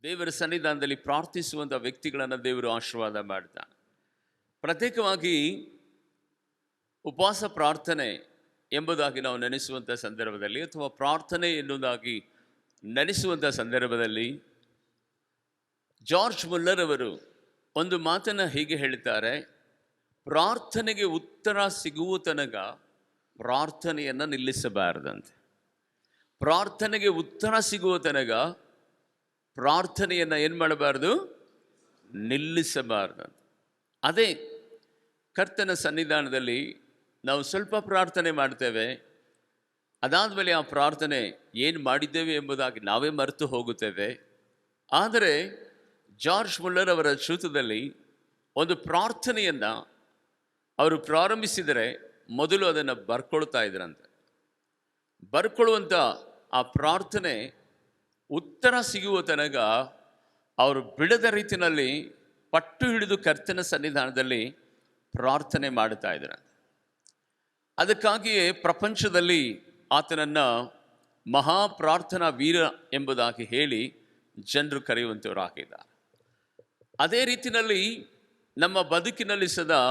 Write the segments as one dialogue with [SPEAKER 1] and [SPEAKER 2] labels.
[SPEAKER 1] ದೇವರ ಸನ್ನಿಧಾನದಲ್ಲಿ ಪ್ರಾರ್ಥಿಸುವಂಥ ವ್ಯಕ್ತಿಗಳನ್ನು ದೇವರು ಆಶೀರ್ವಾದ ಮಾಡ್ತಾನೆ. ಪ್ರತ್ಯೇಕವಾಗಿ ಉಪವಾಸ ಪ್ರಾರ್ಥನೆ ಎಂಬುದಾಗಿ ನಾವು ನೆನೆಸುವಂಥ ಸಂದರ್ಭದಲ್ಲಿ ಅಥವಾ ಪ್ರಾರ್ಥನೆ ಎನ್ನುವುದಾಗಿ ನೆನೆಸುವಂಥ ಸಂದರ್ಭದಲ್ಲಿ ಜಾರ್ಜ್ ಮುಲ್ಲರ್ ಅವರು ಒಂದು ಮಾತನ್ನು ಹೀಗೆ ಹೇಳ್ತಾರೆ: ಪ್ರಾರ್ಥನೆಗೆ ಉತ್ತರ ಸಿಗುವ ತನಕ ಪ್ರಾರ್ಥನೆಯನ್ನು ನಿಲ್ಲಿಸಬಾರದಂತೆ. ಪ್ರಾರ್ಥನೆಗೆ ಉತ್ತರ ಸಿಗುವ ತನಕ ಪ್ರಾರ್ಥನೆಯನ್ನು ಏನು ಮಾಡಬಾರ್ದು? ನಿಲ್ಲಿಸಬಾರ್ದು. ಅದೇ ಕರ್ತನ ಸನ್ನಿಧಾನದಲ್ಲಿ ನಾವು ಸ್ವಲ್ಪ ಪ್ರಾರ್ಥನೆ ಮಾಡ್ತೇವೆ, ಅದಾದಮೇಲೆ ಆ ಪ್ರಾರ್ಥನೆ ಏನು ಮಾಡಿದ್ದೇವೆ ಎಂಬುದಾಗಿ ನಾವೇ ಮರೆತು ಹೋಗುತ್ತೇವೆ. ಆದರೆ ಜಾರ್ಜ್ ಮುಲ್ಲರ್ ಅವರ ಶ್ರುತದಲ್ಲಿ ಒಂದು ಪ್ರಾರ್ಥನೆಯನ್ನು ಅವರು ಪ್ರಾರಂಭಿಸಿದರೆ ಮೊದಲು ಅದನ್ನು ಬರ್ಕೊಳ್ತಾ ಇದ್ರಂತೆ. ಬರ್ಕೊಳ್ಳುವಂಥ ಆ ಪ್ರಾರ್ಥನೆ ಉತ್ತರ ಸಿಗುವ ತನಕ ಅವರು ಬಿಡದ ರೀತಿಯಲ್ಲಿ ಪಟ್ಟು ಹಿಡಿದು ಕರ್ತನ ಸನ್ನಿಧಾನದಲ್ಲಿ ಪ್ರಾರ್ಥನೆ ಮಾಡ್ತಾ ಇದ್ದಾರೆ. ಅದಕ್ಕಾಗಿಯೇ ಪ್ರಪಂಚದಲ್ಲಿ ಆತನನ್ನು ಮಹಾಪ್ರಾರ್ಥನಾ ವೀರ ಎಂಬುದಾಗಿ ಹೇಳಿ ಜನರು ಕರೆಯುವಂಥವರಾಗಿದ್ದಾರೆ. ಅದೇ ರೀತಿಯಲ್ಲಿ ನಮ್ಮ ಬದುಕಿನಲ್ಲಿ ಸದಾ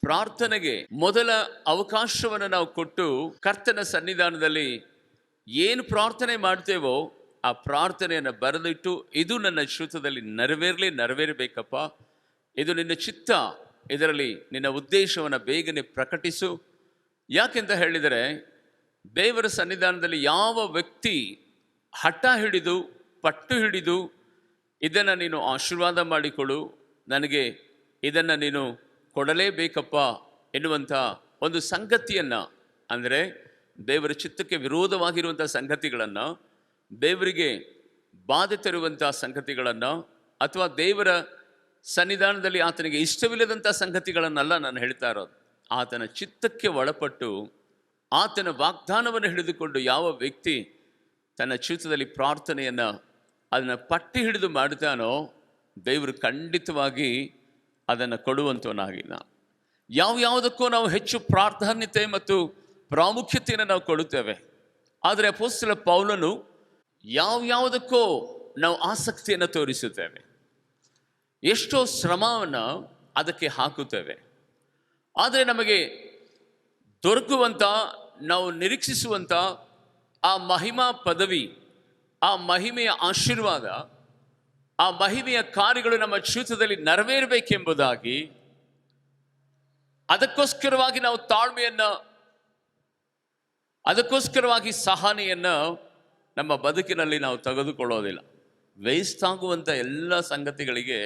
[SPEAKER 1] ಪ್ರಾರ್ಥನೆಗೆ ಮೊದಲ ಅವಕಾಶವನ್ನು ನಾವು ಕೊಟ್ಟು ಕರ್ತನ ಸನ್ನಿಧಾನದಲ್ಲಿ ಏನು ಪ್ರಾರ್ಥನೆ ಮಾಡ್ತೇವೋ ಆ ಪ್ರಾರ್ಥನೆಯನ್ನು ಬರೆದಿಟ್ಟು, ಇದು ನನ್ನ ಶ್ರುತದಲ್ಲಿ ನೆರವೇರಬೇಕಪ್ಪ, ಇದು ನಿನ್ನ ಚಿತ್ತ, ಇದರಲ್ಲಿ ನಿನ್ನ ಉದ್ದೇಶವನ್ನು ಬೇಗನೆ ಪ್ರಕಟಿಸು. ಯಾಕೆಂತ ಹೇಳಿದರೆ, ದೇವರ ಸನ್ನಿಧಾನದಲ್ಲಿ ಯಾವ ವ್ಯಕ್ತಿ ಹಠ ಹಿಡಿದು ಪಟ್ಟು ಹಿಡಿದು ಇದನ್ನು ನೀನು ಆಶೀರ್ವಾದ ಮಾಡಿಕೊಡು, ನನಗೆ ಇದನ್ನು ನೀನು ಕೊಡಲೇಬೇಕಪ್ಪ ಎನ್ನುವಂಥ ಒಂದು ಸಂಗತಿಯನ್ನು, ಅಂದರೆ ದೇವರ ಚಿತ್ತಕ್ಕೆ ವಿರೋಧವಾಗಿರುವಂಥ ಸಂಗತಿಗಳನ್ನು, ದೇವರಿಗೆ ಬಾಧೆ ತರುವಂಥ ಸಂಗತಿಗಳನ್ನು, ಅಥವಾ ದೇವರ ಸನ್ನಿಧಾನದಲ್ಲಿ ಆತನಿಗೆ ಇಷ್ಟವಿಲ್ಲದಂಥ ಸಂಗತಿಗಳನ್ನೆಲ್ಲ ನಾನು ಹೇಳ್ತಾ ಇರೋದು. ಆತನ ಚಿತ್ತಕ್ಕೆ ಒಳಪಟ್ಟು ಆತನ ವಾಗ್ದಾನವನ್ನು ಹಿಡಿದುಕೊಂಡು ಯಾವ ವ್ಯಕ್ತಿ ತನ್ನ ಚಿತ್ತದಲ್ಲಿ ಪ್ರಾರ್ಥನೆಯನ್ನು ಅದನ್ನು ಪಟ್ಟಿ ಹಿಡಿದು ಮಾಡ್ತಾನೋ ದೇವರು ಖಂಡಿತವಾಗಿ ಅದನ್ನು ಕೊಡುವಂಥವನಾಗಿಲ್ಲ. ಯಾವುದಕ್ಕೂ ನಾವು ಹೆಚ್ಚು ಪ್ರಾಧಾನ್ಯತೆ ಮತ್ತು ಪ್ರಾಮುಖ್ಯತೆಯನ್ನು ನಾವು ಕೊಡುತ್ತೇವೆ. ಆದರೆ ಅಪೊಸ್ತಲ ಪೌಲನು ಯಾವುದಕ್ಕೋ ನಾವು ಆಸಕ್ತಿಯನ್ನು ತೋರಿಸುತ್ತೇವೆ, ಎಷ್ಟೋ ಶ್ರಮವನ್ನು ಅದಕ್ಕೆ ಹಾಕುತ್ತೇವೆ. ಆದರೆ ನಮಗೆ ದೊರಕುವಂಥ, ನಾವು ನಿರೀಕ್ಷಿಸುವಂಥ ಆ ಮಹಿಮಾ ಪದವಿ, ಆ ಮಹಿಮೆಯ ಆಶೀರ್ವಾದ, ಆ ಮಹಿಮೆಯ ಕಾರ್ಯಗಳು ನಮ್ಮ ಜೀವಿತದಲ್ಲಿ ನೆರವೇರಬೇಕೆಂಬುದಾಗಿ ಅದಕ್ಕೋಸ್ಕರವಾಗಿ ನಾವು ತಾಳ್ಮೆಯನ್ನು, ಅದಕ್ಕೋಸ್ಕರವಾಗಿ ಸಹನೆಯನ್ನು ನಮ್ಮ ಬದುಕಿನಲ್ಲಿ ನಾವು ತೆಗೆದುಕೊಳ್ಳೋದಿಲ್ಲ. ವೇಸ್ಟ್ ಆಗುವಂಥ ಎಲ್ಲ ಸಂಗತಿಗಳಿಗೆ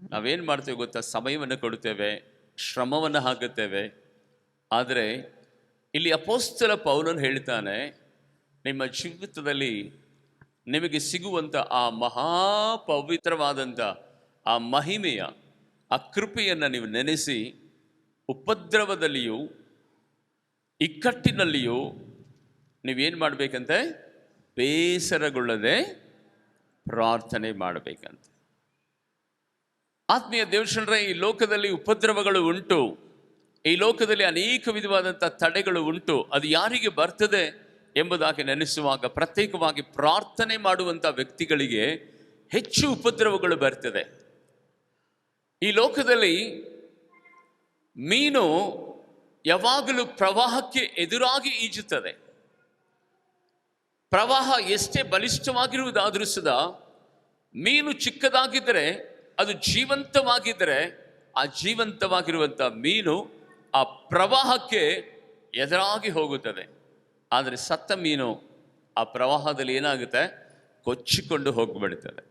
[SPEAKER 1] ನಾವೇನು ಮಾಡ್ತೇವೆ ಗೊತ್ತಾ? ಸಮಯವನ್ನು ಕೊಡುತ್ತೇವೆ, ಶ್ರಮವನ್ನು ಹಾಕುತ್ತೇವೆ. ಆದರೆ ಇಲ್ಲಿ ಅಪೊಸ್ತಲ ಪೌಲನು ಹೇಳ್ತಾನೆ, ನಿಮ್ಮ ಜೀವಿತದಲ್ಲಿ ನಿಮಗೆ ಸಿಗುವಂಥ ಆ ಮಹಾಪವಿತ್ರವಾದಂಥ ಆ ಮಹಿಮೆಯ ಆ ಕೃಪೆಯನ್ನು ನೀವು ನೆನೆಸಿ, ಉಪದ್ರವದಲ್ಲಿಯೂ ಇಕ್ಕಟ್ಟಿನಲ್ಲಿಯೂ ನೀವೇನು ಮಾಡಬೇಕಂತೆ? ಬೇಸರಗೊಳ್ಳದೆ ಪ್ರಾರ್ಥನೆ ಮಾಡಬೇಕಂತೆ. ಆತ್ಮೀಯ ದೇವಜನರೇ, ಈ ಲೋಕದಲ್ಲಿ ಉಪದ್ರವಗಳು ಉಂಟು, ಈ ಲೋಕದಲ್ಲಿ ಅನೇಕ ವಿಧವಾದಂಥ ತಡೆಗಳು ಉಂಟು. ಅದು ಯಾರಿಗೆ ಬರ್ತದೆ ಎಂಬುದಾಗಿ ನೆನೆಸುವಾಗ ಪ್ರತ್ಯೇಕವಾಗಿ ಪ್ರಾರ್ಥನೆ ಮಾಡುವಂಥ ವ್ಯಕ್ತಿಗಳಿಗೆ ಹೆಚ್ಚು ಉಪದ್ರವಗಳು ಬರ್ತದೆ. ಈ ಲೋಕದಲ್ಲಿ ಮೀನು ಯಾವಾಗಲೂ ಪ್ರವಾಹಕ್ಕೆ ಎದುರಾಗಿ ಈಜುತ್ತದೆ. ಪ್ರವಾಹ ಎಷ್ಟೇ ಬಲಿಷ್ಠವಾಗಿರುವುದಾದರೂ ಸದಾ ಮೀನು ಚಿಕ್ಕದಾಗಿದ್ದರೆ, ಅದು ಜೀವಂತವಾಗಿದ್ದರೆ, ಆ ಜೀವಂತವಾಗಿರುವಂಥ ಮೀನು ಆ ಪ್ರವಾಹಕ್ಕೆ ಎದುರಾಗಿ ಹೋಗುತ್ತದೆ. ಆದರೆ ಸತ್ತ ಮೀನು ಆ ಪ್ರವಾಹದಲ್ಲಿ ಏನಾಗುತ್ತೆ? ಕೊಚ್ಚಿಕೊಂಡು ಹೋಗಿಬಿಡುತ್ತದೆ.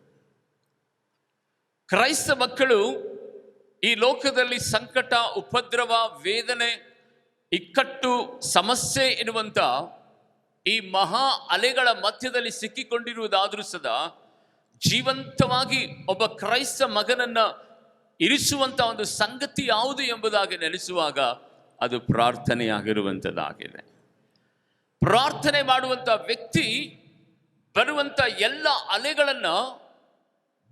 [SPEAKER 1] ಕ್ರೈಸ್ತ ಮಕ್ಕಳು ಈ ಲೋಕದಲ್ಲಿ ಸಂಕಟ, ಉಪದ್ರವ, ವೇದನೆ, ಇಕ್ಕಟ್ಟು, ಸಮಸ್ಯೆ ಎನ್ನುವಂಥ ಈ ಮಹಾ ಅಲೆಗಳ ಮಧ್ಯದಲ್ಲಿ ಸಿಕ್ಕಿಕೊಂಡಿರುವುದಾದರೂ ಸದಾ ಜೀವಂತವಾಗಿ ಒಬ್ಬ ಕ್ರೈಸ್ತ ಮಗನನ್ನು ಇರಿಸುವಂಥ ಒಂದು ಸಂಗತಿ ಯಾವುದು ಎಂಬುದಾಗಿ ನೆನೆಸುವಾಗ ಅದು ಪ್ರಾರ್ಥನೆಯಾಗಿರುವಂಥದ್ದಾಗಿದೆ. ಪ್ರಾರ್ಥನೆ ಮಾಡುವಂಥ ವ್ಯಕ್ತಿ ಬರುವಂಥ ಎಲ್ಲ ಅಲೆಗಳನ್ನು,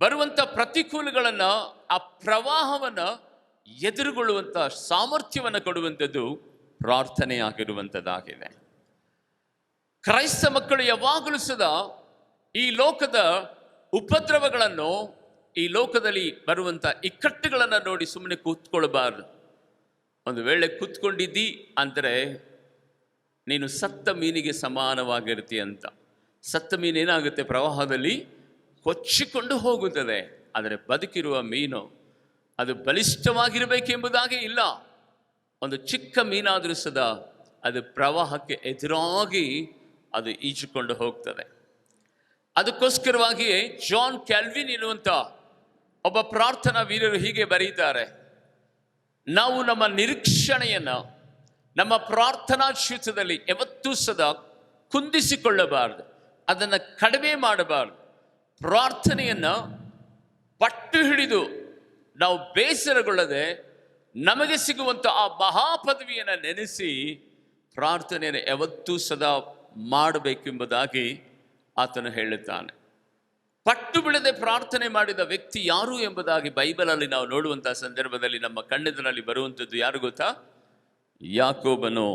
[SPEAKER 1] ಬರುವಂಥ ಪ್ರತಿಕೂಲಗಳನ್ನು, ಆ ಪ್ರವಾಹವನ್ನು ಎದುರುಗೊಳ್ಳುವಂಥ ಸಾಮರ್ಥ್ಯವನ್ನು ಕೊಡುವಂಥದ್ದು ಪ್ರಾರ್ಥನೆಯಾಗಿರುವಂಥದ್ದಾಗಿದೆ. ಕ್ರೈಸ್ತ ಮಕ್ಕಳು ಯಾವಾಗಲೂ ಸದಾ ಈ ಲೋಕದ ಉಪದ್ರವಗಳನ್ನು, ಈ ಲೋಕದಲ್ಲಿ ಬರುವಂಥ ಇಕ್ಕಟ್ಟುಗಳನ್ನು ನೋಡಿ ಸುಮ್ಮನೆ ಕೂತ್ಕೊಳ್ಬಾರ್ದು. ಒಂದು ವೇಳೆ ಕೂತ್ಕೊಂಡಿದ್ದಿ ಅಂದರೆ ನೀನು ಸತ್ತ ಮೀನಿಗೆ ಸಮಾನವಾಗಿರ್ತೀಯಂತ. ಸತ್ತ ಮೀನು ಏನಾಗುತ್ತೆ? ಪ್ರವಾಹದಲ್ಲಿ ಕೊಚ್ಚಿಕೊಂಡು ಹೋಗುತ್ತದೆ. ಆದರೆ ಬದುಕಿರುವ ಮೀನು ಅದು ಬಲಿಷ್ಠವಾಗಿರಬೇಕೆಂಬುದಾಗಿ ಇಲ್ಲ. ಒಂದು ಚಿಕ್ಕ ಮೀನಾದರೂ ಸದಾ ಅದು ಪ್ರವಾಹಕ್ಕೆ ಎದುರಾಗಿ ಅದು ಈಜಿಕೊಂಡು ಹೋಗ್ತದೆ. ಅದಕ್ಕೋಸ್ಕರವಾಗಿಯೇ ಜಾನ್ ಕ್ಯಾಲ್ವಿನ್ ಎನ್ನುವಂಥ ಒಬ್ಬ ಪ್ರಾರ್ಥನಾ ವೀರರು ಹೀಗೆ ಬರೀತಾರೆ: ನಾವು ನಮ್ಮ ನಿರೀಕ್ಷಣೆಯನ್ನು ನಮ್ಮ ಪ್ರಾರ್ಥನಾ ಕ್ಷೇತ್ರದಲ್ಲಿ ಯಾವತ್ತೂ ಸದಾ ಕುಂದಿಸಿಕೊಳ್ಳಬಾರದು, ಅದನ್ನು ಕಡಿಮೆ ಮಾಡಬಾರ್ದು. ಪ್ರಾರ್ಥನೆಯನ್ನು ಪಟ್ಟು ಹಿಡಿದು ನಾವು ಬೇಸರಗೊಳ್ಳದೆ ನಮಗೆ ಸಿಗುವಂಥ ಆ ಮಹಾಪದವಿಯನ್ನು ನೆನೆಸಿ ಪ್ರಾರ್ಥನೆಯನ್ನು ಯಾವತ್ತೂ ಸದಾ ಮಾಡಬೇಕೆಂಬುದಾಗಿ ಆತನು ಹೇಳುತ್ತಾನೆ. ಪಟ್ಟು ಬಿಡದೆ ಪ್ರಾರ್ಥನೆ ಮಾಡಿದ ವ್ಯಕ್ತಿ ಯಾರು ಎಂಬುದಾಗಿ ಬೈಬಲಲ್ಲಿ ನಾವು ನೋಡುವಂತಹ ಸಂದರ್ಭದಲ್ಲಿ ನಮ್ಮ ಕಣ್ಣೆದುರಲ್ಲಿ ಬರುವಂಥದ್ದು ಯಾರು ಗೊತ್ತಾ? ಯಾಕೋಬನು.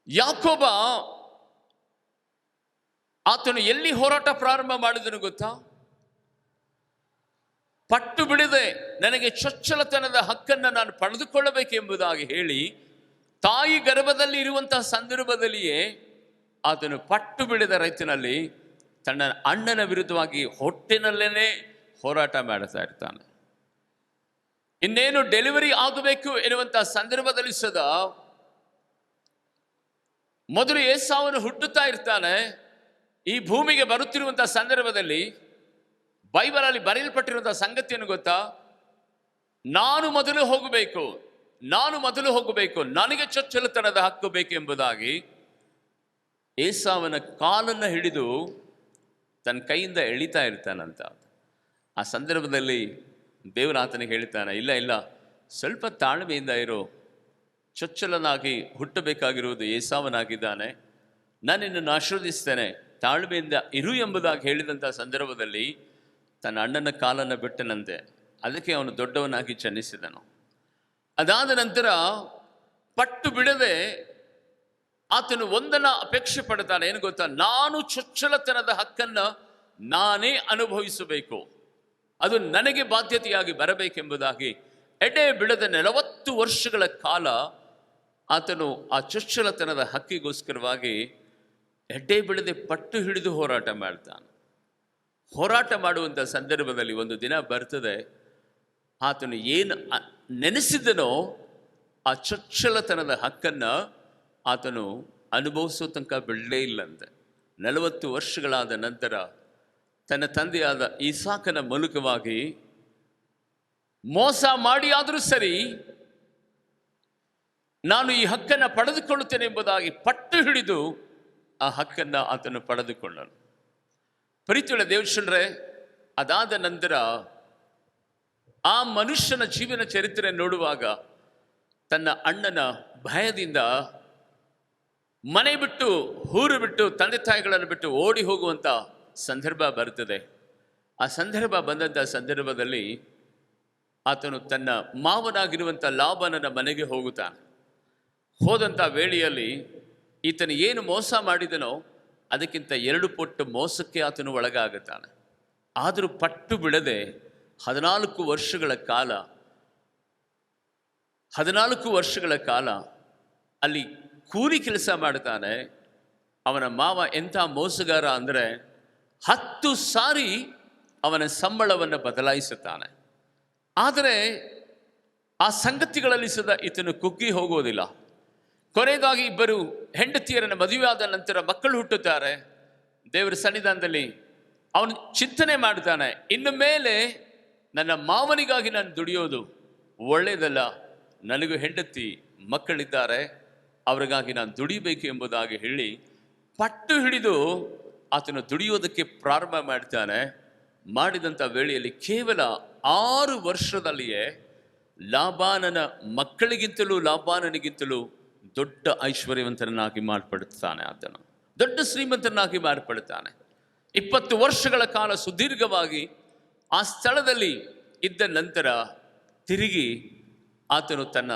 [SPEAKER 1] ಯಾಕೋಬ ಆತನು ಎಲ್ಲಿ ಹೋರಾಟ ಪ್ರಾರಂಭ ಮಾಡಿದನು ಗೊತ್ತಾ? ಪಟ್ಟು ಬಿಡದೆ ನನಗೆ ಚೊಚ್ಚಲತನದ ಹಕ್ಕನ್ನು ನಾನು ಪಡೆದುಕೊಳ್ಳಬೇಕೆಂಬುದಾಗಿ ಹೇಳಿ ತಾಯಿ ಗರ್ಭದಲ್ಲಿ ಇರುವಂತಹ ಸಂದರ್ಭದಲ್ಲಿಯೇ ಆತನು ಪಟ್ಟು ಬಿಡದ ರೈತನಲ್ಲಿ ತನ್ನ ಅಣ್ಣನ ವಿರುದ್ಧವಾಗಿ ಹೊಟ್ಟೆನಲ್ಲೇನೆ ಹೋರಾಟ ಮಾಡ್ತಾ ಇರ್ತಾನೆ. ಇನ್ನೇನು ಡೆಲಿವರಿ ಆಗಬೇಕು ಎನ್ನುವಂತಹ ಸಂದರ್ಭದಲ್ಲಿ ಸದಾ ಮೊದಲು ಏಸಾವನು ಹುಟ್ಟುತ್ತಾ ಇರ್ತಾನೆ. ಈ ಭೂಮಿಗೆ ಬರುತ್ತಿರುವಂತಹ ಸಂದರ್ಭದಲ್ಲಿ ಬೈಬಲಲ್ಲಿ ಬರೆಯಲ್ಪಟ್ಟಿರುವಂತಹ ಸಂಗತಿಯನ್ನು ಗೊತ್ತಾ? ನಾನು ಮೊದಲು ಹೋಗಬೇಕು, ನನಗೆ ಚೊಚ್ಚಲತನದ ಹಕ್ಕು ಬೇಕು ಎಂಬುದಾಗಿ ಏಸಾವನ ಕಾಲನ್ನು ಹಿಡಿದು ತನ್ನ ಕೈಯಿಂದ ಎಳಿತಾ ಇರ್ತಾನಂತ. ಆ ಸಂದರ್ಭದಲ್ಲಿ ದೇವರಾತನಿಗೆ ಹೇಳ್ತಾನೆ, ಇಲ್ಲ ಸ್ವಲ್ಪ ತಾಳ್ಮೆಯಿಂದ ಇರೋ, ಚೊಚ್ಚಲನಾಗಿ ಹುಟ್ಟಬೇಕಾಗಿರುವುದು ಏಸಾವನಾಗಿದ್ದಾನೆ, ನಾನು ನಿನ್ನನ್ನು ಆಶೀರ್ವದಿಸ್ತೇನೆ, ತಾಳ್ಮೆಯಿಂದ ಇರು ಎಂಬುದಾಗಿ ಹೇಳಿದಂಥ ಸಂದರ್ಭದಲ್ಲಿ ತನ್ನ ಅಣ್ಣನ ಕಾಲನ್ನು ಬಿಟ್ಟನಂತೆ. ಅದಕ್ಕೆ ಅವನು ದೊಡ್ಡವನಾಗಿ ಜನಿಸಿದನು. ಅದಾದ ನಂತರ ಪಟ್ಟು ಬಿಡದೆ ಆತನು ಒಂದನ್ನು ಅಪೇಕ್ಷೆ ಪಡ್ತಾನೆ. ಏನು ಗೊತ್ತಾ? ನಾನು ಚೊಚ್ಚಲತನದ ಹಕ್ಕನ್ನು ನಾನೇ ಅನುಭವಿಸಬೇಕು, ಅದು ನನಗೆ ಬಾಧ್ಯತೆಯಾಗಿ ಬರಬೇಕೆಂಬುದಾಗಿ ಎಡೆ ಬಿಡದ 40 ವರ್ಷಗಳ ಕಾಲ ಆತನು ಆ ಚೊಚ್ಚಲತನದ ಹಕ್ಕಿಗೋಸ್ಕರವಾಗಿ ಎಡೆ ಬಿಡದೆ ಪಟ್ಟು ಹಿಡಿದು ಹೋರಾಟ ಮಾಡ್ತಾನೆ. ಹೋರಾಟ ಮಾಡುವಂಥ ಸಂದರ್ಭದಲ್ಲಿ ಒಂದು ದಿನ ಬರ್ತದೆ, ಆತನು ಏನು ನೆನೆಸಿದನೋ ಆ ಚೊಚ್ಚಲತನದ ಹಕ್ಕನ್ನು ಆತನು ಅನುಭವಿಸೋ ತನಕ ಬಿಡಲೇ ಇಲ್ಲಂತೆ. 40 ವರ್ಷಗಳಾದ ನಂತರ ತನ್ನ ತಂದೆಯಾದ ಈಸಾಕನ ಮೂಲಕವಾಗಿ ಮೋಸ ಮಾಡಿ ಆದರೂ ಸರಿ ನಾನು ಈ ಹಕ್ಕನ್ನು ಪಡೆದುಕೊಳ್ಳುತ್ತೇನೆ ಎಂಬುದಾಗಿ ಪಟ್ಟು ಹಿಡಿದು ಆ ಹಕ್ಕನ್ನು ಆತನು ಪಡೆದುಕೊಂಡನು. ಪ್ರೀತಿಯುಳ್ಳ ದೇವಜನರೇ, ಅದಾದ ನಂತರ ಆ ಮನುಷ್ಯನ ಜೀವನ ಚರಿತ್ರೆ ನೋಡುವಾಗ ತನ್ನ ಅಣ್ಣನ ಭಯದಿಂದ ಮನೆ ಬಿಟ್ಟು, ಊರು ಬಿಟ್ಟು, ತಂದೆ ತಾಯಿಗಳನ್ನು ಬಿಟ್ಟು ಓಡಿ ಹೋಗುವಂಥ ಸಂದರ್ಭ ಬರ್ತದೆ. ಆ ಸಂದರ್ಭ ಬಂದಂಥ ಸಂದರ್ಭದಲ್ಲಿ ಆತನು ತನ್ನ ಮಾವನಾಗಿರುವಂಥ ಲಾಬಾನನ ಮನೆಗೆ ಹೋಗುತ್ತಾನೆ. ಹೋದಂಥ ವೇಳೆಯಲ್ಲಿ ಈತನು ಏನು ಮೋಸ ಮಾಡಿದನೋ ಅದಕ್ಕಿಂತ 2 ಪಟ್ಟು ಮೋಸಕ್ಕೆ ಆತನು ಒಳಗಾಗುತ್ತಾನೆ. ಆದರೂ ಪಟ್ಟು ಬಿಡದೆ 14 ವರ್ಷಗಳ ಕಾಲ ಅಲ್ಲಿ ಕೂಲಿ ಕೆಲಸ ಮಾಡ್ತಾನೆ. ಅವನ ಮಾವ ಎಂಥ ಮೋಸಗಾರ ಅಂದರೆ 10 ಸಾರಿ ಅವನ ಸಂಬಳವನ್ನು ಬದಲಾಯಿಸುತ್ತಾನೆ. ಆದರೆ ಆ ಸಂಗತಿಗಳಲ್ಲಿ ಸದಾ ಈತನು ಕುಗ್ಗಿ ಹೋಗೋದಿಲ್ಲ. ಕೊನೆಗಾಗಿ ಇಬ್ಬರು ಹೆಂಡತಿಯರನ್ನು ಮದುವೆಯಾದ ನಂತರ ಮಕ್ಕಳು ಹುಟ್ಟುತ್ತಾರೆ. ದೇವರ ಸನ್ನಿಧಾನದಲ್ಲಿ ಅವನು ಚಿಂತನೆ ಮಾಡ್ತಾನೆ, ಇನ್ನು ಮೇಲೆ ನನ್ನ ಮಾವನಿಗಾಗಿ ನಾನು ದುಡಿಯೋದು ಒಳ್ಳೆಯದಲ್ಲ, ನನಗೂ ಹೆಂಡತಿ ಮಕ್ಕಳಿದ್ದಾರೆ, ಅವರಿಗಾಗಿ ನಾನು ದುಡಿಬೇಕು ಎಂಬುದಾಗಿ ಹೇಳಿ ಪಟ್ಟು ಹಿಡಿದು ಆತನು ದುಡಿಯೋದಕ್ಕೆ ಪ್ರಾರಂಭ ಮಾಡ್ತಾನೆ. ಮಾಡಿದಂಥ ವೇಳೆಯಲ್ಲಿ ಕೇವಲ 6 ವರ್ಷದಲ್ಲಿಯೇ ಲಾಬಾನನ ಲಾಬಾನನಿಗಿಂತಲೂ ದೊಡ್ಡ ಐಶ್ವರ್ಯವಂತರನ್ನಾಗಿ ಮಾರ್ಪಡುತ್ತಾನೆ. ಆತನು ದೊಡ್ಡ ಶ್ರೀಮಂತನಾಗಿ ಮಾರ್ಪಡುತ್ತಾನೆ. 20 ವರ್ಷಗಳ ಕಾಲ ಸುದೀರ್ಘವಾಗಿ ಆ ಸ್ಥಳದಲ್ಲಿ ಇದ್ದ ನಂತರ ತಿರುಗಿ ಆತನು ತನ್ನ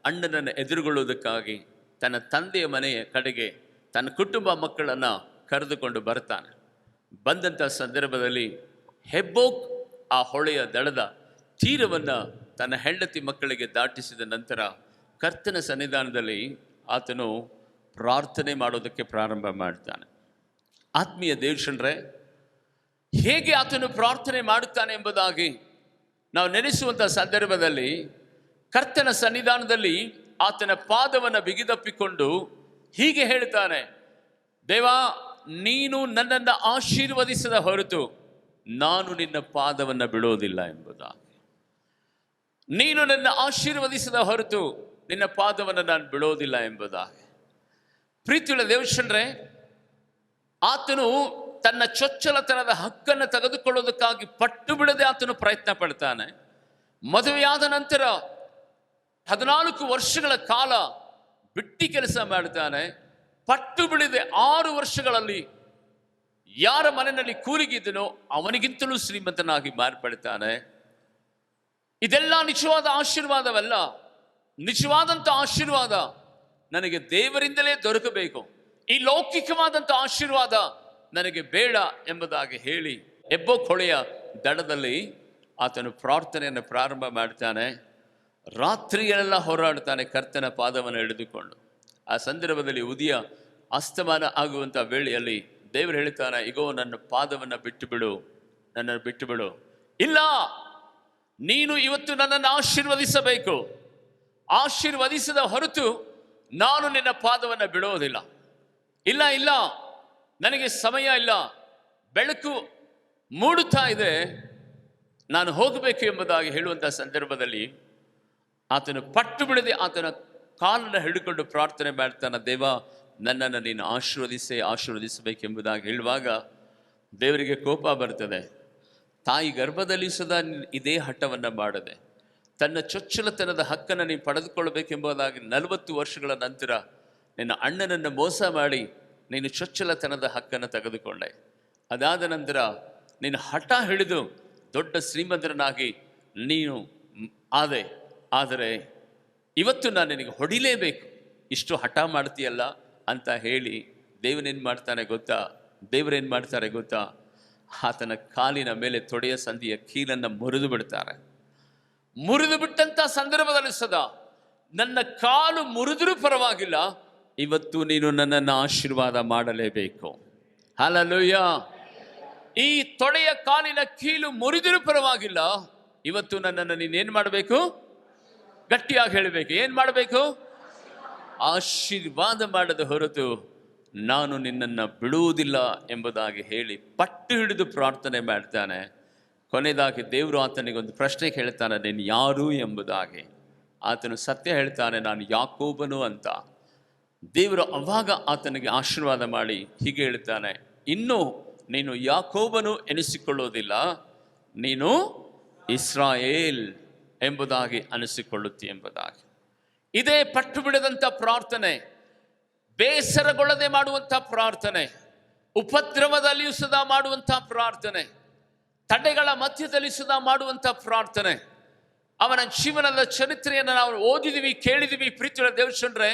[SPEAKER 1] ಅಣ್ಣನನ್ನು ಎದುರುಗೊಳ್ಳುವುದಕ್ಕಾಗಿ ತನ್ನ ತಂದೆಯ ಮನೆಯ ಕಡೆಗೆ ತನ್ನ ಕುಟುಂಬ ಮಕ್ಕಳನ್ನು ಕರೆದುಕೊಂಡು ಬರ್ತಾನೆ. ಬಂದಂಥ ಸಂದರ್ಭದಲ್ಲಿ ಹೆಬ್ಬೋಕ್ ಆ ಹೊಳೆಯ ದಡದ ತೀರವನ್ನು ತನ್ನ ಹೆಂಡತಿ ಮಕ್ಕಳಿಗೆ ದಾಟಿಸಿದ ನಂತರ ಕರ್ತನ ಸನ್ನಿಧಾನದಲ್ಲಿ ಆತನು ಪ್ರಾರ್ಥನೆ ಮಾಡೋದಕ್ಕೆ ಪ್ರಾರಂಭ ಮಾಡ್ತಾನೆ. ಆತ್ಮೀಯ ದೇವಜನರೇ, ಹೇಗೆ ಆತನು ಪ್ರಾರ್ಥನೆ ಮಾಡುತ್ತಾನೆ ಎಂಬುದಾಗಿ ನಾವು ನೆನೆಸುವಂಥ ಸಂದರ್ಭದಲ್ಲಿ ಕರ್ತನ ಸನ್ನಿಧಾನದಲ್ಲಿ ಆತನ ಪಾದವನ್ನು ಬಿಗಿದಪ್ಪಿಕೊಂಡು ಹೀಗೆ ಹೇಳ್ತಾನೆ, ದೇವಾ, ನೀನು ನನ್ನನ್ನು ಆಶೀರ್ವದಿಸದ ಹೊರತು ನಾನು ನಿನ್ನ ಪಾದವನ್ನು ಬಿಡೋದಿಲ್ಲ ಎಂಬುದಾಗಿ. ನೀನು ನನ್ನ ಆಶೀರ್ವದಿಸದ ಹೊರತು ನಿನ್ನ ಪಾದವನ್ನು ನಾನು ಬಿಡೋದಿಲ್ಲ ಎಂಬುದಾಗಿ. ಪ್ರೀತಿಯುಳ್ಳ ದೇವಜನರೇ, ಆತನು ತನ್ನ ಚೊಚ್ಚಲತನದ ಹಕ್ಕನ್ನು ತೆಗೆದುಕೊಳ್ಳೋದಕ್ಕಾಗಿ ಪಟ್ಟು ಬಿಡದೆ ಆತನು ಪ್ರಯತ್ನ ಪಡ್ತಾನೆ. ಮದುವೆಯಾದ ನಂತರ 14 ವರ್ಷಗಳ ಕಾಲ ಬಿಟ್ಟಿ ಕೆಲಸ ಮಾಡ್ತಾನೆ. ಪಟ್ಟು ಬಿಡದೆ 6 ವರ್ಷಗಳಲ್ಲಿ ಯಾರ ಮನೆಯಲ್ಲಿ ಕೂಲಿಗಿದ್ದನೋ ಅವನಿಗಿಂತಲೂ ಶ್ರೀಮಂತನಾಗಿ ಮಾರ್ಪಡ್ತಾನೆ. ಇದೆಲ್ಲ ನಿಜವಾದ ಆಶೀರ್ವಾದವಲ್ಲ. ನಿಜವಾದಂಥ ಆಶೀರ್ವಾದ ನನಗೆ ದೇವರಿಂದಲೇ ದೊರಕಬೇಕು, ಈ ಲೌಕಿಕವಾದಂಥ ಆಶೀರ್ವಾದ ನನಗೆ ಬೇಡ ಎಂಬುದಾಗಿ ಹೇಳಿ ಹೆಬ್ಬೋಕ್ ಹೊಳೆಯ ದಡದಲ್ಲಿ ಆತನು ಪ್ರಾರ್ಥನೆಯನ್ನು ಪ್ರಾರಂಭ ಮಾಡ್ತಾನೆ. ರಾತ್ರಿಯೆಲ್ಲ ಹೋರಾಡ್ತಾನೆ ಕರ್ತನ ಪಾದವನ್ನು ಹಿಡಿದುಕೊಂಡು. ಆ ಸಂದರ್ಭದಲ್ಲಿ ಉದಯ ಅಸ್ತಮಾನ ಆಗುವಂಥ ವೇಳೆಯಲ್ಲಿ ದೇವರು ಹೇಳ್ತಾನೆ, ಇಗೋ ನನ್ನ ಪಾದವನ್ನು ಬಿಟ್ಟು ಬಿಡು, ನನ್ನನ್ನು ಬಿಟ್ಟು ಬಿಡು. ಇಲ್ಲ, ನೀನು ಇವತ್ತು ನನ್ನನ್ನು ಆಶೀರ್ವದಿಸಬೇಕು. ಆಶೀರ್ವದಿಸದ ಹೊರತು ನಾನು ನಿನ್ನ ಪಾದವನ್ನು ಬಿಡೋದಿಲ್ಲ. ಇಲ್ಲ ಇಲ್ಲ, ನನಗೆ ಸಮಯ ಇಲ್ಲ, ಬೆಳಕು ಮೂಡುತ್ತಾ ಇದೆ, ನಾನು ಹೋಗಬೇಕು ಎಂಬುದಾಗಿ ಹೇಳುವಂಥ ಸಂದರ್ಭದಲ್ಲಿ ಆತನು ಪಟ್ಟು ಬಿಡದೆ ಆತನ ಕಾಲನ್ನು ಹಿಡಿದುಕೊಂಡು ಪ್ರಾರ್ಥನೆ ಮಾಡ್ತಾನೆ, ದೇವ, ನನ್ನನ್ನು ನೀನು ಆಶೀರ್ವದಿಸಬೇಕೆಂಬುದಾಗಿ ಹೇಳುವಾಗ ದೇವರಿಗೆ ಕೋಪ ಬರ್ತದೆ. ತಾಯಿ ಗರ್ಭದಲ್ಲಿ ಸದಾ ಇದೇ ಹಠವನ್ನು ಮಾಡದೆ ತನ್ನ ಚೊಚ್ಚಲತನದ ಹಕ್ಕನ್ನು ನೀನು ಪಡೆದುಕೊಳ್ಳಬೇಕೆಂಬುದಾಗಿ 40 ವರ್ಷಗಳ ನಂತರ ನಿನ್ನ ಅಣ್ಣನನ್ನು ಮೋಸ ಮಾಡಿ ನೀನು ಚೊಚ್ಚಲತನದ ಹಕ್ಕನ್ನು ತೆಗೆದುಕೊಂಡೆ. ಅದಾದ ನಂತರ ನೀನು ಹಠ ಹಿಡಿದು ದೊಡ್ಡ ಶ್ರೀಮಂತರನಾಗಿ ನೀನು ಆದೆ. ಆದರೆ ಇವತ್ತು ನಾನು ನಿನಗೆ ಹೊಡಿಲೇಬೇಕು, ಇಷ್ಟು ಹಠ ಮಾಡ್ತೀಯಲ್ಲ ಅಂತ ಹೇಳಿ ದೇವರೇನು ಮಾಡ್ತಾರೆ ಗೊತ್ತಾ? ಆತನ ಕಾಲಿನ ಮೇಲೆ ತೊಡೆಯ ಸಂದಿಯ ಕೀಲನ್ನು ಮುರಿದು ಬಿಡ್ತಾರೆ. ಮುರಿದು ಬಿಟ್ಟಂತ ಸಂದರ್ಭದಲ್ಲಿ ಸದಾ ನನ್ನ ಕಾಲು ಮುರಿದರೂ ಪರವಾಗಿಲ್ಲ, ಇವತ್ತು ನೀನು ನನ್ನನ್ನು ಆಶೀರ್ವಾದ ಮಾಡಲೇಬೇಕು. ಹಲ್ಲೆಲೂಯ. ಈ ತೊಡೆಯ ಕಾಲಿನ ಕೀಲು ಮುರಿದರೂ ಪರವಾಗಿಲ್ಲ, ಇವತ್ತು ನನ್ನನ್ನು ನೀನೇನು ಮಾಡಬೇಕು? ಗಟ್ಟಿಯಾಗಿ ಹೇಳಬೇಕು. ಏನು ಮಾಡಬೇಕು? ಆಶೀರ್ವಾದ ಮಾಡದ ಹೊರತು ನಾನು ನಿನ್ನನ್ನು ಬಿಡುವುದಿಲ್ಲ ಎಂಬುದಾಗಿ ಹೇಳಿ ಪಟ್ಟು ಹಿಡಿದು ಪ್ರಾರ್ಥನೆ ಮಾಡ್ತಾನೆ. ಕೊನೆಯದಾಗಿ ದೇವರು ಆತನಿಗೊಂದು ಪ್ರಶ್ನೆ ಕೇಳ್ತಾನೆ, ನೀನು ಯಾರು ಎಂಬುದಾಗಿ. ಆತನು ಸತ್ಯ ಹೇಳ್ತಾನೆ, ನಾನು ಯಾಕೋಬನು ಅಂತ. ದೇವರು ಅವಾಗ ಆತನಿಗೆ ಆಶೀರ್ವಾದ ಮಾಡಿ ಹೀಗೆ ಹೇಳ್ತಾನೆ, ಇನ್ನು ನೀನು ಯಾಕೋಬನು ಎನಿಸಿಕೊಳ್ಳೋದಿಲ್ಲ, ನೀನು ಇಸ್ರಾಯೇಲ್ ಎಂಬುದಾಗಿ ಅನಿಸಿಕೊಳ್ಳುತ್ತಿ ಎಂಬುದಾಗಿ. ಇದೇ ಪಟ್ಟು ಬಿಡದಂಥ ಪ್ರಾರ್ಥನೆ, ಬೇಸರಗೊಳ್ಳದೆ ಮಾಡುವಂಥ ಪ್ರಾರ್ಥನೆ, ಉಪದ್ರವದಲ್ಲಿಯೂ ಸದಾ ಮಾಡುವಂಥ ಪ್ರಾರ್ಥನೆ, ತಡೆಗಳ ಮಧ್ಯದಲ್ಲಿ ಸದಾ ಮಾಡುವಂಥ ಪ್ರಾರ್ಥನೆ. ಅವನ ಜೀವನದ ಚರಿತ್ರೆಯನ್ನು ನಾವು ಓದಿದೀವಿ, ಕೇಳಿದೀವಿ. ಪ್ರೀತಿಯ ದೇವಜನರೇ,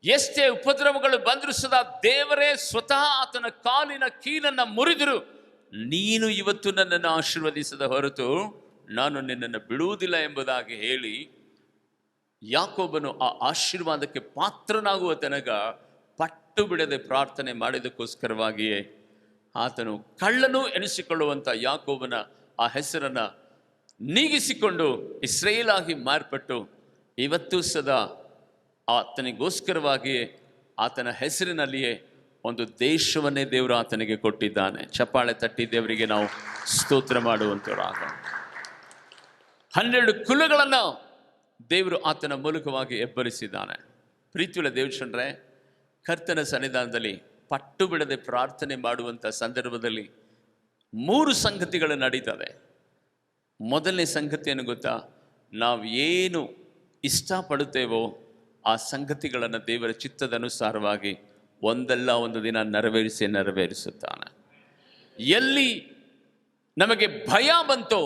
[SPEAKER 1] ಎಷ್ಟೇ ಉಪದ್ರವಗಳು ಬಂದರೂ ಸದಾ ದೇವರೇ ಸ್ವತಃ ಆತನ ಕಾಲಿನ ಕೀಲನ್ನು ಮುರಿದರು, ನೀನು ಇವತ್ತು ನನ್ನನ್ನು ಆಶೀರ್ವದಿಸದ ಹೊರತು ನಾನು ನಿನ್ನನ್ನು ಬಿಡುವುದಿಲ್ಲ ಎಂಬುದಾಗಿ ಹೇಳಿ ಯಾಕೋಬನು ಆ ಆಶೀರ್ವಾದಕ್ಕೆ ಪಾತ್ರನಾಗುವ ತನಕ ಪಟ್ಟು ಬಿಡದೆ ಪ್ರಾರ್ಥನೆ ಮಾಡಿದಕ್ಕೋಸ್ಕರವಾಗಿಯೇ ಆತನು ಕಳ್ಳನು ಎನಿಸಿಕೊಳ್ಳುವಂಥ ಯಾಕೋಬನ ಆ ಹೆಸರನ್ನು ನೀಗಿಸಿಕೊಂಡು ಇಸ್ರೇಲ್ ಆಗಿ ಮಾರ್ಪಟ್ಟು ಇವತ್ತು ಸದಾ ಆತನಿಗೋಸ್ಕರವಾಗಿಯೇ ಆತನ ಹೆಸರಿನಲ್ಲಿಯೇ ಒಂದು ದೇಶವನ್ನೇ ದೇವರು ಆತನಿಗೆ ಕೊಟ್ಟಿದ್ದಾನೆ. ಚಪ್ಪಾಳೆ ತಟ್ಟಿ ದೇವರಿಗೆ ನಾವು ಸ್ತೋತ್ರ ಮಾಡುವಂಥವರಾಗ. 12 ಕುಲಗಳನ್ನು ದೇವರು ಆತನ ಮೂಲಕವಾಗಿ ಎಬ್ಬರಿಸಿದ್ದಾನೆ. ಪ್ರೀತಿಯುಳ್ಳ ದೇವಜನರೇ, ಕರ್ತನ ಸನ್ನಿಧಾನದಲ್ಲಿ ಪಟ್ಟು ಬಿಡದೆ ಪ್ರಾರ್ಥನೆ ಮಾಡುವಂಥ ಸಂದರ್ಭದಲ್ಲಿ 3 ಸಂಗತಿಗಳು ನಡೀತವೆ. ಮೊದಲನೇ ಸಂಗತಿಯನ್ನು ಗೊತ್ತಾ? ನಾವು ಏನು ಇಷ್ಟಪಡುತ್ತೇವೋ ಆ ಸಂಗತಿಗಳನ್ನು ದೇವರ ಚಿತ್ತದ ಅನುಸಾರವಾಗಿ ಒಂದಲ್ಲ ಒಂದು ದಿನ ನೆರವೇರಿಸುತ್ತಾನೆ. ಎಲ್ಲಿ ನಮಗೆ ಭಯ ಬಂತೋ,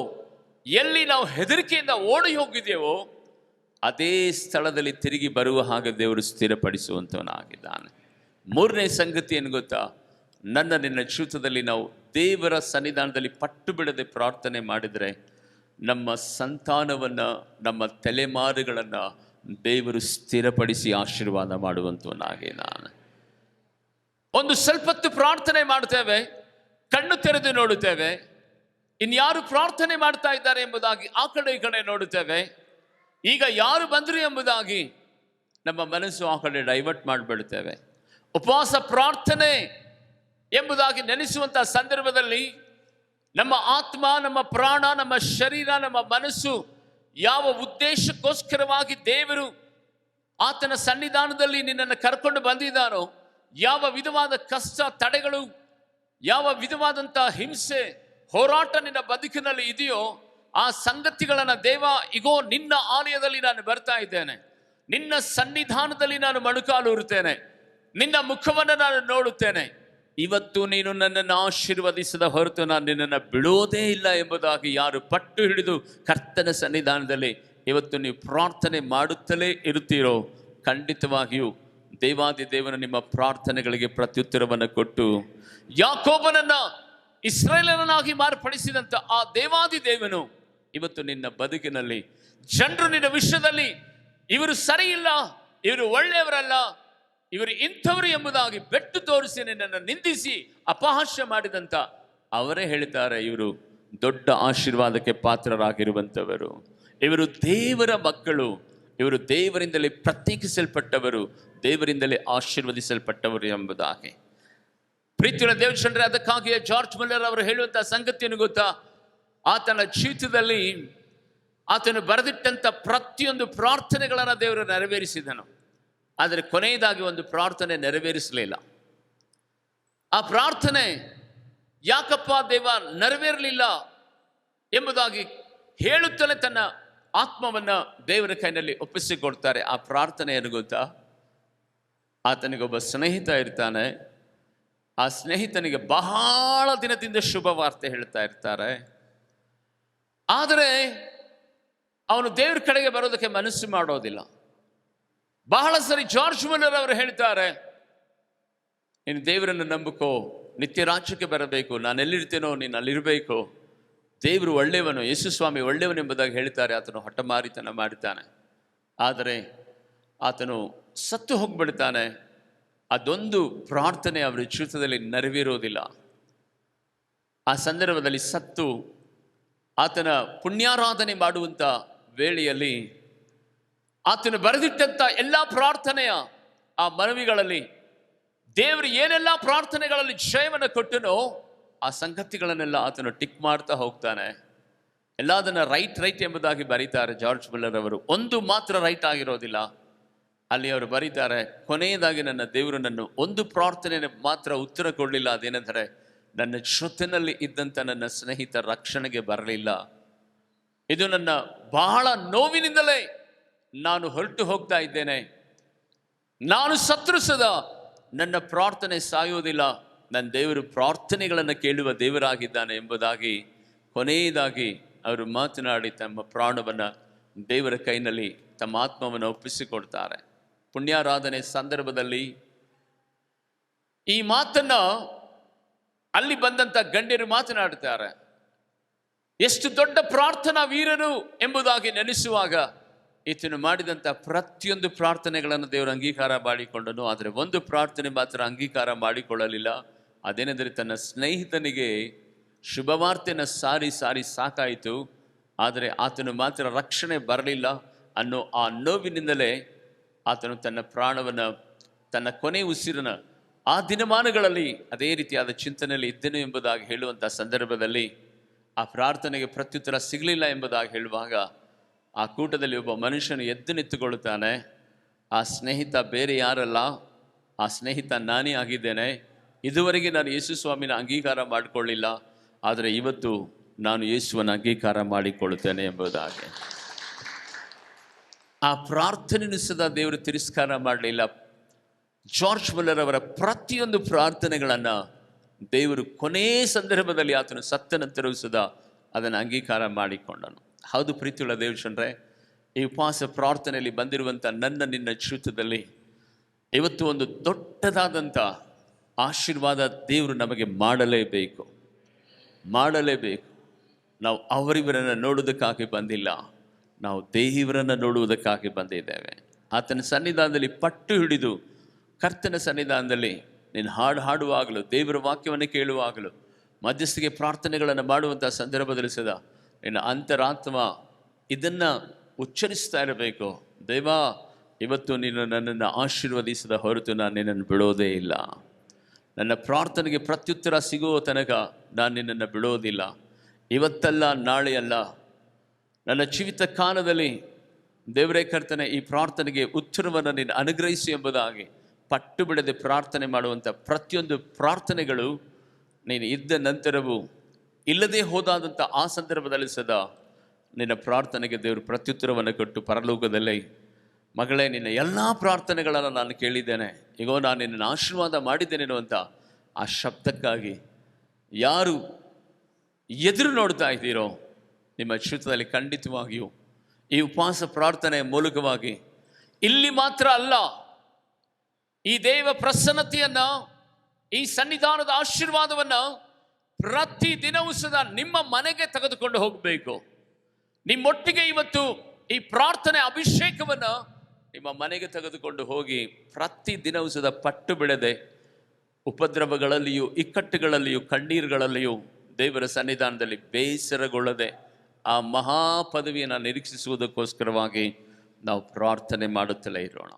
[SPEAKER 1] ಎಲ್ಲಿ ನಾವು ಹೆದರಿಕೆಯಿಂದ ಓಡಿ ಹೋಗಿದ್ದೇವೋ ಅದೇ ಸ್ಥಳದಲ್ಲಿ ತಿರುಗಿ ಬರುವ ಹಾಗೆ ದೇವರು ಸ್ಥಿರಪಡಿಸುವಂಥವನಾಗಿದ್ದಾನೆ. 3ನೇ ಸಂಗತಿ ಏನು ಗೊತ್ತಾ? ನನ್ನ ನಿನ್ನ ಜೀವಿತದಲ್ಲಿ ನಾವು ದೇವರ ಸನ್ನಿಧಾನದಲ್ಲಿ ಪಟ್ಟು ಬಿಡದೆ ಪ್ರಾರ್ಥನೆ ಮಾಡಿದರೆ ನಮ್ಮ ಸಂತಾನವನ್ನು, ನಮ್ಮ ತಲೆಮಾರುಗಳನ್ನು ದೇವರು ಸ್ಥಿರಪಡಿಸಿ ಆಶೀರ್ವಾದ ಮಾಡುವಂತವನಾಗೆ ನಾನು. ಒಂದು ಸ್ವಲ್ಪತ್ತು ಪ್ರಾರ್ಥನೆ ಮಾಡ್ತೇವೆ, ಕಣ್ಣು ತೆರೆದು ನೋಡುತ್ತೇವೆ, ಇನ್ಯಾರು ಪ್ರಾರ್ಥನೆ ಮಾಡ್ತಾ ಇದ್ದಾರೆ ಎಂಬುದಾಗಿ ಆ ಕಡೆ ಈ ಕಡೆ ನೋಡುತ್ತೇವೆ. ಈಗ ಯಾರು ಬಂದರು ಎಂಬುದಾಗಿ ನಮ್ಮ ಮನಸ್ಸು ಆ ಕಡೆ ಡೈವರ್ಟ್ ಮಾಡಿಬಿಡ್ತೇವೆ. ಉಪವಾಸ ಪ್ರಾರ್ಥನೆ ಎಂಬುದಾಗಿ ನೆನೆಸುವಂತಹ ಸಂದರ್ಭದಲ್ಲಿ ನಮ್ಮ ಆತ್ಮ, ನಮ್ಮ ಪ್ರಾಣ, ನಮ್ಮ ಶರೀರ, ನಮ್ಮ ಮನಸ್ಸು ಯಾವ ಉದ್ದೇಶಕ್ಕೋಸ್ಕರವಾಗಿ ದೇವರು ಆತನ ಸನ್ನಿಧಾನದಲ್ಲಿ ನಿನ್ನನ್ನು ಕರ್ಕೊಂಡು ಬಂದಿದ್ದಾನೋ, ಯಾವ ವಿಧವಾದ ಕಷ್ಟ, ತಡೆಗಳು, ಯಾವ ವಿಧವಾದಂತಹ ಹಿಂಸೆ, ಹೋರಾಟ ನಿನ್ನ ಬದುಕಿನಲ್ಲಿ ಇದೆಯೋ ಆ ಸಂಗತಿಗಳನ್ನು ದೇವ, ಇಗೋ ನಿನ್ನ ಆಲಯದಲ್ಲಿ ನಾನು ಬರ್ತಾ ಇದ್ದೇನೆ, ನಿನ್ನ ಸನ್ನಿಧಾನದಲ್ಲಿ ನಾನು ಮೊಣಕಾಲು ಇರುತ್ತೇನೆ, ನಿನ್ನ ಮುಖವನ್ನು ನಾನು ನೋಡುತ್ತೇನೆ, ಇವತ್ತು ನೀನು ನನ್ನನ್ನು ಆಶೀರ್ವದಿಸದ ಹೊರತು ನಾನು ನಿನ್ನನ್ನು ಬಿಡೋದೇ ಇಲ್ಲ ಎಂಬುದಾಗಿ ಯಾರು ಪಟ್ಟು ಹಿಡಿದು ಕರ್ತನ ಸನ್ನಿಧಾನದಲ್ಲಿ ಇವತ್ತು ನೀವು ಪ್ರಾರ್ಥನೆ ಮಾಡುತ್ತಲೇ ಇರುತ್ತೀರೋ, ಖಂಡಿತವಾಗಿಯೂ ದೇವಾದಿ ದೇವನ ನಿಮ್ಮ ಪ್ರಾರ್ಥನೆಗಳಿಗೆ ಪ್ರತ್ಯುತ್ತರವನ್ನು ಕೊಟ್ಟು ಯಾಕೋಬನನ್ನ ಇಸ್ರಾಯೇಲನಾಗಿ ಮಾರ್ಪಡಿಸಿದಂಥ ಆ ದೇವಾದಿ ದೇವನು ಇವತ್ತು ನಿನ್ನ ಬದುಕಿನಲ್ಲಿ ಜನರು ನಿನ್ನ ವಿಷಯದಲ್ಲಿ ಇವರು ಸರಿ ಇಲ್ಲ, ಇವರು ಒಳ್ಳೆಯವರಲ್ಲ, ಇವರು ಇಂಥವರು ಎಂಬುದಾಗಿ ಬೆಟ್ಟು ತೋರಿಸಿ ನಿನ್ನನ್ನು ನಿಂದಿಸಿ ಅಪಹಾಸ್ಯ ಮಾಡಿದಂಥ ಅವರೇ ಹೇಳ್ತಾರೆ, ಇವರು ದೊಡ್ಡ ಆಶೀರ್ವಾದಕ್ಕೆ ಪಾತ್ರರಾಗಿರುವಂಥವರು, ಇವರು ದೇವರ ಮಕ್ಕಳು, ಇವರು ದೇವರಿಂದಲೇ ಪ್ರತ್ಯೇಕಿಸಲ್ಪಟ್ಟವರು, ದೇವರಿಂದಲೇ ಆಶೀರ್ವದಿಸಲ್ಪಟ್ಟವರು ಎಂಬುದಾಗಿ. ಪ್ರೀತಿಯ ದೇವಚಂದ್ರೆ, ಅದಕ್ಕಾಗಿಯೇ ಜಾರ್ಜ್ ಮುಲ್ಲರ್ ಅವರು ಹೇಳುವಂತಹ ಸಂಗತಿಯನ್ನು ಗೊತ್ತಾ, ಆತನ ಜೀವಿತದಲ್ಲಿ ಆತನು ಬರೆದಿಟ್ಟಂಥ ಪ್ರತಿಯೊಂದು ಪ್ರಾರ್ಥನೆಗಳನ್ನು ದೇವರು ನೆರವೇರಿಸಿದನು. ಆದರೆ ಕೊನೆಯದಾಗಿ ಒಂದು ಪ್ರಾರ್ಥನೆ ನೆರವೇರಿಸಲಿಲ್ಲ. ಆ ಪ್ರಾರ್ಥನೆ ಯಾಕಪ್ಪ ದೇವ ನೆರವೇರಲಿಲ್ಲ ಎಂಬುದಾಗಿ ಹೇಳುತ್ತಲೇ ತನ್ನ ಆತ್ಮವನ್ನು ದೇವರ ಕೈನಲ್ಲಿ ಒಪ್ಪಿಸಿಕೊಡ್ತಾರೆ. ಆ ಪ್ರಾರ್ಥನೆ ಏನು ಗೊತ್ತಾ, ಆತನಿಗೊಬ್ಬ ಸ್ನೇಹಿತ ಇರ್ತಾನೆ, ಆ ಸ್ನೇಹಿತನಿಗೆ ಬಹಳ ದಿನದಿಂದ ಶುಭ ವಾರ್ತೆ ಹೇಳ್ತಾ ಇರ್ತಾರೆ. ಆದರೆ ಅವನು ದೇವ್ರ ಕಡೆಗೆ ಬರೋದಕ್ಕೆ ಮನಸ್ಸು ಮಾಡೋದಿಲ್ಲ. ಬಹಳ ಸರಿ ಜಾರ್ಜ್ ಮುಲ್ಲರ್ ಅವರು ಹೇಳ್ತಾರೆ, ನೀನು ದೇವರನ್ನು ನಂಬಿಕೋ, ನಿತ್ಯ ರಾಜ್ಯಕ್ಕೆ ಬರಬೇಕು, ನಾನು ಎಲ್ಲಿರ್ತೇನೋ ನೀನು ಅಲ್ಲಿರಬೇಕು, ದೇವರು ಒಳ್ಳೆಯವನು, ಯೇಸು ಸ್ವಾಮಿ ಒಳ್ಳೆಯವನು ಎಂಬುದಾಗಿ ಹೇಳ್ತಾರೆ. ಆತನು ಹಠಮಾರಿತನ ಮಾಡ್ತಾನೆ, ಆದರೆ ಆತನು ಸತ್ತು ಹೋಗ್ಬಿಡ್ತಾನೆ. ಅದೊಂದು ಪ್ರಾರ್ಥನೆ ಅವರ ಜೀವಿತದಲ್ಲಿ ನೆರವೇರೋದಿಲ್ಲ. ಆ ಸಂದರ್ಭದಲ್ಲಿ ಸತ್ತು ಆತನ ಪುಣ್ಯಾರಾಧನೆ ಮಾಡುವಂಥ ವೇಳೆಯಲ್ಲಿ ಆತನು ಬರೆದಿಟ್ಟಂಥ ಎಲ್ಲ ಪ್ರಾರ್ಥನೆಯ ಆ ಮನವಿಗಳಲ್ಲಿ ದೇವರು ಏನೆಲ್ಲ ಪ್ರಾರ್ಥನೆಗಳಲ್ಲಿ ಜಯವನ್ನು ಕೊಟ್ಟನೋ ಆ ಸಂಗತಿಗಳನ್ನೆಲ್ಲ ಆತನು ಟಿಕ್ ಮಾಡ್ತಾ ಹೋಗ್ತಾನೆ. ಎಲ್ಲದನ್ನ ರೈಟ್ ಎಂಬುದಾಗಿ ಬರೀತಾರೆ ಜಾರ್ಜ್ ಮುಲ್ಲರ್ ಅವರು. ಒಂದು ಮಾತ್ರ ರೈಟ್ ಆಗಿರೋದಿಲ್ಲ. ಅಲ್ಲಿ ಅವರು ಬರೀತಾರೆ, ಕೊನೆಯದಾಗಿ ನನ್ನ ದೇವರು ನನ್ನ ಒಂದು ಪ್ರಾರ್ಥನೆ ಮಾತ್ರ ಉತ್ತರ ಕೊಡಲಿಲ್ಲ. ಅದೇನೆಂದರೆ, ನನ್ನ ಜೊತೆಯಲ್ಲಿ ಇದ್ದಂಥ ನನ್ನ ಸ್ನೇಹಿತ ರಕ್ಷಣೆಗೆ ಬರಲಿಲ್ಲ. ಇದು ನನ್ನ ಬಹಳ ನೋವಿನಿಂದಲೇ ನಾನು ಹೊರಟು ಹೋಗ್ತಾ ಇದ್ದೇನೆ. ನಾನು ಸತ್ರು ಸದಾ ನನ್ನ ಪ್ರಾರ್ಥನೆ ಸಾಯೋದಿಲ್ಲ, ನನ್ನ ದೇವರು ಪ್ರಾರ್ಥನೆಗಳನ್ನು ಕೇಳುವ ದೇವರಾಗಿದ್ದಾನೆ ಎಂಬುದಾಗಿ ಕೊನೆಯದಾಗಿ ಅವರು ಮಾತನಾಡಿ ತಮ್ಮ ಪ್ರಾಣವನ್ನು ದೇವರ ಕೈನಲ್ಲಿ ತಮ್ಮ ಆತ್ಮವನ್ನು ಒಪ್ಪಿಸಿಕೊಡ್ತಾರೆ. ಪುಣ್ಯಾರಾಧನೆ ಸಂದರ್ಭದಲ್ಲಿ ಈ ಮಾತನ್ನ ಅಲ್ಲಿ ಬಂದಂಥ ಗಣ್ಯರು ಮಾತನಾಡ್ತಾರೆ. ಎಷ್ಟು ದೊಡ್ಡ ಪ್ರಾರ್ಥನಾ ವೀರನು ಎಂಬುದಾಗಿ ನೆನೆಸುವಾಗ ಈತನು ಮಾಡಿದಂಥ ಪ್ರತಿಯೊಂದು ಪ್ರಾರ್ಥನೆಗಳನ್ನು ದೇವರು ಅಂಗೀಕಾರ ಮಾಡಿಕೊಂಡನು. ಆದರೆ ಒಂದು ಪ್ರಾರ್ಥನೆ ಮಾತ್ರ ಅಂಗೀಕಾರ ಮಾಡಿಕೊಳ್ಳಲಿಲ್ಲ. ಅದೇನೆಂದರೆ, ತನ್ನ ಸ್ನೇಹಿತನಿಗೆ ಶುಭವಾರ್ತೆಯನ್ನು ಸಾರಿ ಸಾಕಾಯಿತು, ಆದರೆ ಆತನು ಮಾತ್ರ ರಕ್ಷಣೆ ಬರಲಿಲ್ಲ ಅನ್ನೋ ಆ ನೋವಿನಿಂದಲೇ ಆತನು ತನ್ನ ಪ್ರಾಣವನ್ನು, ತನ್ನ ಕೊನೆ ಉಸಿರನ್ನು ಆ ದಿನಮಾನಗಳಲ್ಲಿ ಅದೇ ರೀತಿಯಾದ ಚಿಂತನೆಯಲ್ಲಿ ಇದ್ದನು ಎಂಬುದಾಗಿ ಹೇಳುವಂಥ ಸಂದರ್ಭದಲ್ಲಿ ಆ ಪ್ರಾರ್ಥನೆಗೆ ಪ್ರತ್ಯುತ್ತರ ಸಿಗಲಿಲ್ಲ ಎಂಬುದಾಗಿ ಹೇಳುವಾಗ ಆ ಕೂಟದಲ್ಲಿ ಒಬ್ಬ ಮನುಷ್ಯನು ಎದ್ದು ನಿಂತುಕೊಳ್ಳುತ್ತಾನೆ. ಆ ಸ್ನೇಹಿತ ಬೇರೆ ಯಾರಲ್ಲ, ಆ ಸ್ನೇಹಿತ ನಾನೇ ಆಗಿದ್ದೇನೆ. ಇದುವರೆಗೆ ನಾನು ಯೇಸು ಸ್ವಾಮಿನ ಅಂಗೀಕಾರ ಮಾಡಿಕೊಳ್ಳಿಲ್ಲ, ಆದರೆ ಇವತ್ತು ನಾನು ಯೇಸುವನ್ನು ಅಂಗೀಕಾರ ಮಾಡಿಕೊಳ್ಳುತ್ತೇನೆ ಎಂಬುದಾಗಿ. ಆ ಪ್ರಾರ್ಥನೆಯನ್ನು ಸದಾ ದೇವರು ತಿರಸ್ಕಾರ ಮಾಡಲಿಲ್ಲ. ಜಾರ್ಜ್ ಮುಲ್ಲರ್ ಅವರ ಪ್ರತಿಯೊಂದು ಪ್ರಾರ್ಥನೆಗಳನ್ನು ದೇವರು ಕೊನೆ ಸಂದರ್ಭದಲ್ಲಿ ಆತನು ಸತ್ತ ನಂತರವೂ ಸದಾ ಅದನ್ನು ಅಂಗೀಕಾರ ಮಾಡಿಕೊಂಡನು. ಹೌದು ಪ್ರೀತಿಯುಳ್ಳ ದೇವಜನರೇ, ಈ ಉಪವಾಸ ಪ್ರಾರ್ಥನೆಯಲ್ಲಿ ಬಂದಿರುವಂಥ ನನ್ನ ನಿನ್ನ ಜೀವಿತದಲ್ಲಿ ಇವತ್ತು ಒಂದು ದೊಡ್ಡದಾದಂಥ ಆಶೀರ್ವಾದ ದೇವರು ನಮಗೆ ಮಾಡಲೇಬೇಕು. ನಾವು ಅವರಿವರನ್ನು ನೋಡುವುದಕ್ಕಾಗಿ ಬಂದಿಲ್ಲ, ನಾವು ದೇವರನ್ನು ನೋಡುವುದಕ್ಕಾಗಿ ಬಂದಿದ್ದೇವೆ. ಆತನ ಸನ್ನಿಧಾನದಲ್ಲಿ ಪಟ್ಟು ಹಿಡಿದು ಕರ್ತನ ಸನ್ನಿಧಾನದಲ್ಲಿ ನೀನು ಹಾಡುವಾಗಲೂ, ದೇವರ ವಾಕ್ಯವನ್ನು ಕೇಳುವಾಗಲೂ, ಮಧ್ಯಸ್ಥಿಗೆ ಪ್ರಾರ್ಥನೆಗಳನ್ನು ಮಾಡುವಂಥ ಸಂದರ್ಭದಲ್ಲಿ ಸದಾ ನಿನ್ನ ಅಂತರಾತ್ಮ ಇದನ್ನು ಉಚ್ಚರಿಸ್ತಾ ಇರಬೇಕು. ದೇವಾ, ಇವತ್ತು ನೀನು ನನ್ನನ್ನು ಆಶೀರ್ವದಿಸದ ಹೊರತು ನಾನು ನಿನ್ನನ್ನು ಬಿಡೋದೇ ಇಲ್ಲ. ನನ್ನ ಪ್ರಾರ್ಥನೆಗೆ ಪ್ರತ್ಯುತ್ತರ ಸಿಗುವ ತನಕ ನಾನು ನಿನ್ನನ್ನು ಬಿಡೋದಿಲ್ಲ. ಇವತ್ತಲ್ಲ, ನಾಳೆಯಲ್ಲ, ನನ್ನ ಜೀವಿತ ಕಾಲದಲ್ಲಿ ದೇವರೇ ಕರ್ತನೆ, ಈ ಪ್ರಾರ್ಥನೆಗೆ ಉತ್ತರವನ್ನು ನೀನು ಅನುಗ್ರಹಿಸಿ ಎಂಬುದಾಗಿ ಪಟ್ಟು ಬಿಡದೆ ಪ್ರಾರ್ಥನೆ ಮಾಡುವಂಥ ಪ್ರತಿಯೊಂದು ಪ್ರಾರ್ಥನೆಗಳು ನೀನು ಇದ್ದ ನಂತರವೂ ಇಲ್ಲದೆ ಹೋದಾದಂಥ ಆ ಸಂದರ್ಭದಲ್ಲಿ ಸದಾ ನಿನ್ನ ಪ್ರಾರ್ಥನೆಗೆ ದೇವರು ಪ್ರತ್ಯುತ್ತರವನ್ನು ಕೊಟ್ಟು ಪರಲೋಕದಲ್ಲಿ, ಮಗಳೇ, ನಿನ್ನ ಎಲ್ಲ ಪ್ರಾರ್ಥನೆಗಳನ್ನು ನಾನು ಕೇಳಿದ್ದೇನೆ, ಈಗೋ ನಾನು ನಿನ್ನನ್ನು ಆಶೀರ್ವಾದ ಮಾಡಿದ್ದೇನೆ ಅನ್ನುವಂಥ ಆ ಶಬ್ದಕ್ಕಾಗಿ ಯಾರು ಎದುರು ನೋಡ್ತಾ ಇದ್ದೀರೋ ನಿಮ್ಮ ಜೀವಿತದಲ್ಲಿ ಖಂಡಿತವಾಗಿಯೂ ಈ ಉಪವಾಸ ಪ್ರಾರ್ಥನೆಯ ಮೂಲಕವಾಗಿ ಇಲ್ಲಿ ಮಾತ್ರ ಅಲ್ಲ, ಈ ದೇವ ಪ್ರಸನ್ನತೆಯನ್ನ, ಈ ಸನ್ನಿಧಾನದ ಆಶೀರ್ವಾದವನ್ನು ಪ್ರತಿ ದಿನವೂ ಸದಾ ನಿಮ್ಮ ಮನೆಗೆ ತೆಗೆದುಕೊಂಡು ಹೋಗಬೇಕು. ನಿಮ್ಮೊಟ್ಟಿಗೆ ಇವತ್ತು ಈ ಪ್ರಾರ್ಥನೆ ಅಭಿಷೇಕವನ್ನು ನಿಮ್ಮ ಮನೆಗೆ ತೆಗೆದುಕೊಂಡು ಹೋಗಿ ಪ್ರತಿ ದಿನವೂ ಸದಾ ಪಟ್ಟು ಬಿಡದೆ ಉಪದ್ರವಗಳಲ್ಲಿಯೂ, ಇಕ್ಕಟ್ಟುಗಳಲ್ಲಿಯೂ, ಕಣ್ಣೀರುಗಳಲ್ಲಿಯೂ ದೇವರ ಸನ್ನಿಧಾನದಲ್ಲಿ ಬೇಸರಗೊಳ್ಳದೆ ಆ ಮಹಾಪದವಿಯನ್ನು ನಿರೀಕ್ಷಿಸುವುದಕ್ಕೋಸ್ಕರವಾಗಿ ನಾವು ಪ್ರಾರ್ಥನೆ ಮಾಡುತ್ತಲೇ ಇರೋಣ.